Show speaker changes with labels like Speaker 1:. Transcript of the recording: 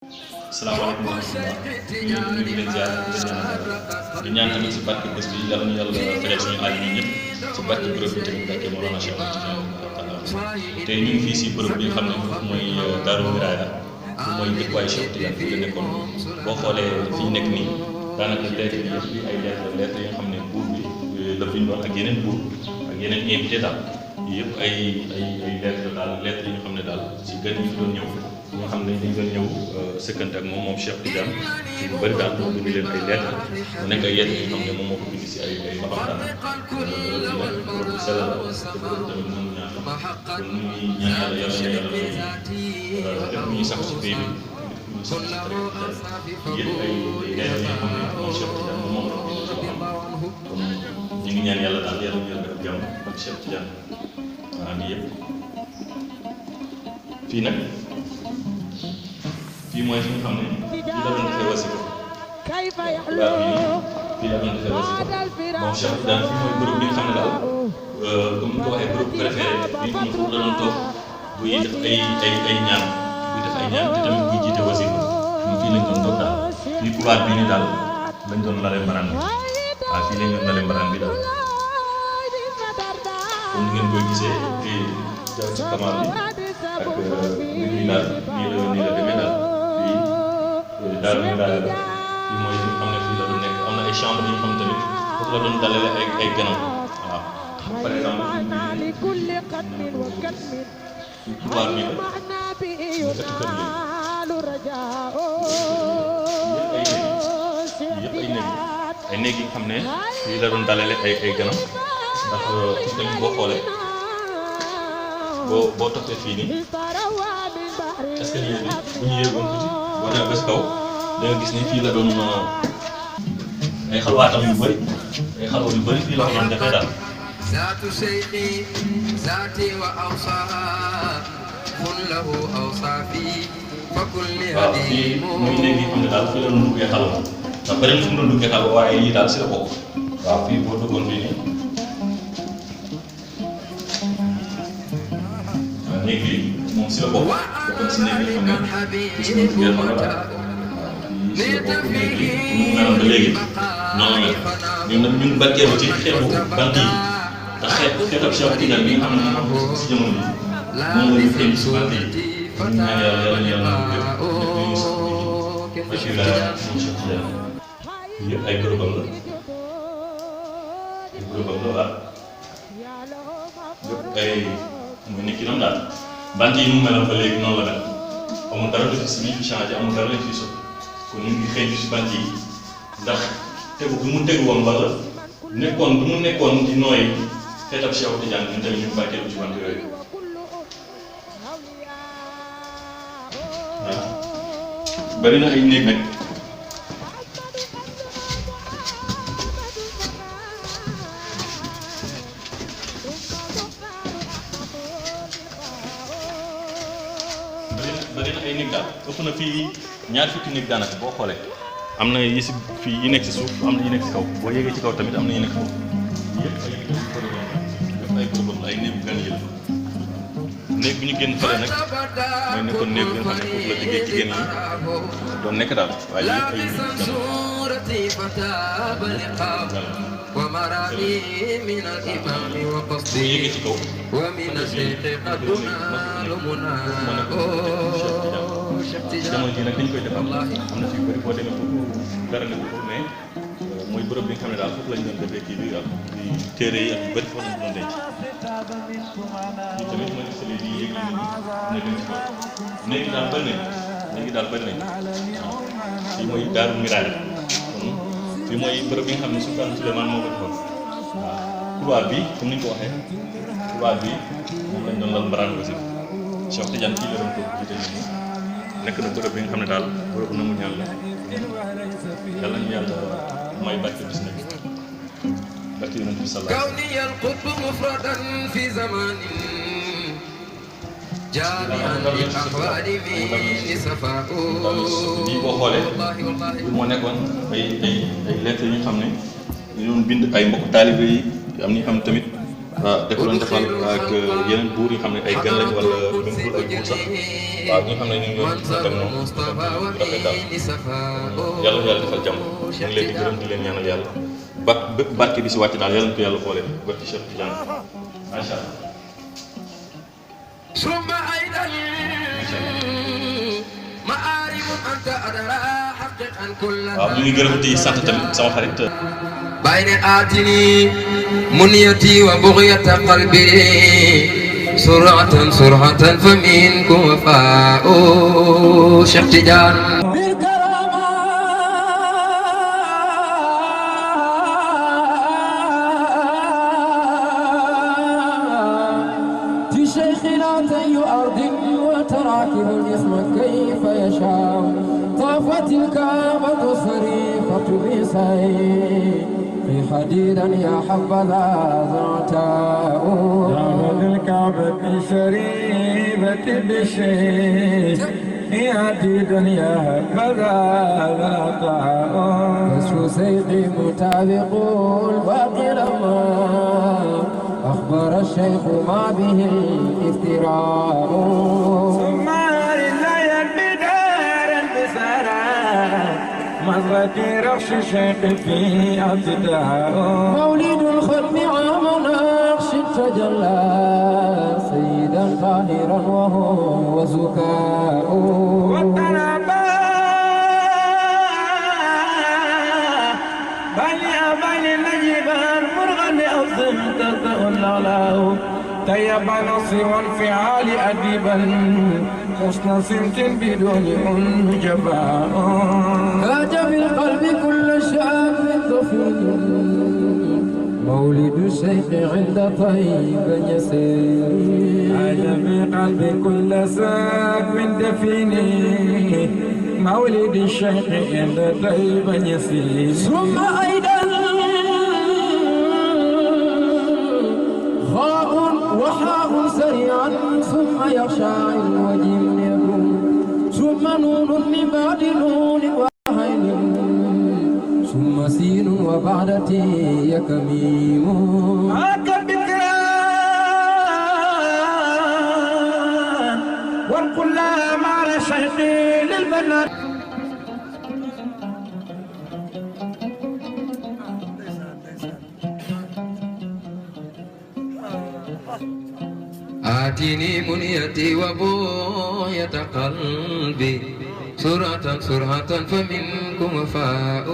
Speaker 1: salaamaaleykum wa rahmatulah ñu ngi leen di leen ziar di ñaan tamit si barke bés bi yàlla ñu yàlla fajal suñu aaj ñun ñëpp si barke bërëb bi tamit barke Mawlana Cheikh te ñu ngi fii si bërëb bi nga xam ne mooy Daaru Wilaya mooy dëkkuwaay Cheikh Tidiane fi la nekkoon boo xoolee fi ñu nekk nii daanaka lettre yi yëpp ay lettre yi nga xam ne buur bi la bindoon ak yeneen buur ak yeneen invité daal yëpp ay lettre daal lettre yi nga xam ne daal si gën yi doon ñëw nga xam ne dañu doon ñëw sëkkante ak moom Cheikh Tidiane ci lu bëri daal moo bind leen ay lettre mu nekk ay lettre yi nga xam ne moom moo ko bind si ay loxam daal bu sell la te boobu tamit moom ñaan kon ñu ngi ñaan yàlla yàlla def ñu sax si pays bi ñu sax si yëpp ay lettre yi nga xam ne moom Cheikh Tidiane moom la bind si loxam kon ñu ngi ñaan yàlla daal yàlla ñu def jàmm ak Cheikh Tidiane waaw ni yëpp fii nag fii mooy fi nga xam ne fii la doon defee wasifa waaw fii la doon defee wasifa moom Cheikh Tidiane fii mooy groupe bi nga xam ne daal comme ni ko waxee groupe préféré bi moom foofu la doon toog buy def ay ñaan buy def ay ñaan te tamit buy jiite wasifa ñun fii lañ doon toog daal fii couloir bii nii daal lañ doon lalee mbaraan bi waaw fii lañ doon lalee mbaraan bi daal comme ni ngeen koy gisee fii jaww ci kamal bi ak nii daal nii la demee daal daal ñu daal la fii mooy li nga xam ne fii la doon nekk am na ay chambre yi nga xam tamit foofu la doon dalale ay ganam waaw par exemple fii couloir bi la ñu ëtt kër gi yëpp ay néeg yi nga xam ne fii la doon dalale ay ganam ndax fii tamit boo xoolee boo toppee fii nii est-ce que lii bu ñu yéegoon tuuti boo demee ba si kaw da nga gis ni fii la doon ay xalwaatam yu bëri ay xalwa yu bëri fii la ko doon defee daal. waaw fii muy néeg yi xam ne daal fii la doon duggee xalwa ndax bëri na fu mu doon duggee xalwa waaye yii daal si la bokk waaw fii boo duggoon fii nii waaw néeg bi moom si la bokk bokk si néeg yi xam ne gis nga duggee xalwa daal. si la bokk néeg bi mu meloon ba léegi noonu la mel ñun nag ñun barkeelu ci xeetu bant yi ndax xeetab Cheikh Tidiane bi nga xam ne moom si jamono bi moom la ñu xëy si bant yi ñu ñaan yàlla ñu sax Bachir la moom Cheikh Tidiane yëpp ay bërëbam la waaw yëpp ay muy nekk noonu daal bant yi mu meloon ba léegi noonu la mel amul dara lu fi changé amul dara lañ fi sot kon ñu ngi xëy si bant yi ndax tegu bi mu tegu woon wala nekkoon bi mu nekkoon di nooy xeetab Cheikh Tidiane ñun tamit ñu barkeelu ci bant yooyu waaw bari na ay néeg nag bari na ay néeg daal ëpp na fii ñaar fukki néeg daanaka boo xoolee am na yi si fii yi nekk si suuf am na yi nekk si kaw boo yéegee ci kaw tamit am na yi nekk foofu yëpp ay problème ay néeg gan yi la néeg bi ñu génn fële nag mooy nekkoon néeg bi nga xam ne foofu la liggéey jigéen yi doon nekk daal waaye yëpp ay néeg gan boo yéegee ci kaw jamono ji nag dañ koy defar am na fi yu bëri boo demee foofu dara ne foofu mais mooy bërëb bi nga xam ne daal foofu lañ doon defee kii bi ak di téere yi ak yu bëri foofu lañ doon denc ñu tamit mooy seli di yéeg nekk ci kaw néegi daal bëri nañ waaw fii mooy Daaru Wilaya kon fii mooy bërëb bi nga xam ne Sultaan Souleymane moo ko defoon waaw couloir bi comme ni ñu ko waxee couloir bi moom lañ doon lal mbaraan aussi Cheikh Tidiane fii la doon toog jiite nit ñi nekk na bërëb bi nga xam ne daal bërëb na mu ñaan la yàlla ñu yàlla may barke bis na bi barke yonent bi sallallahu lii boo xoolee lu moo nekkoon ay lettres yi nga xam ne ñu doon bind ay mbokk taalibe yi am ñi xam tamit da ko doon defal ak yeneen buur yi xam ne ay gan lañ wala même buur ay buur sax waaw ñi nga xam ne ñu ngi doon dem noonu rafet daal yàlla yàlla defal jàmm ñu ngi leen di gërëm di leen ñaanal yàlla bépp barke bi si wàcc daal yàlla na ko yàlla boole barke Cheikh Tidiane macha allah. waaw ñu ngi gërëm di sant tamit sama xarit.
Speaker 2: بين آتني منيتي وبغية قلبي سرعة فمنكم وفاء شيخ تيجان
Speaker 3: في شيخنا تي أرض وتراكب الإثم كيف يشاء طافت الكعبة صريفة بسعي حديدا يا حبذا زعتاء دعوة الكعبة شريبة بشيء حديدا يا حبذا زعتاء كشف سيقي متابق الباقي لما أخبر الشيخ ما به الافتراء ثم لله بدار بسرى مزرعة رخش الشيخ في ابتداء مولد الختم عام نقش تجلى سيدا طاهرا وهو زكاء والتنبى بل نجبا مرغا لأوزم تلقى الأعلاه طيب نصي والفعال أديبا حسن صمت بدون جباء هاج في القلب كل شاب ظفير مولد الشيخ عند طيب يسير هاج في قلب كل ساق من دفيني مولد الشيخ عند طيب يسير ثم أيضا خاء وحاء سريعا ثم يخشع وجيم يكون ثم نون من بعد نون وعين ثم سين وبعد تي يكميم هكا بكران والكل مع شيخي للبنات
Speaker 2: آتني منيتي وبغية قلبي سرعة فمنكم وفاء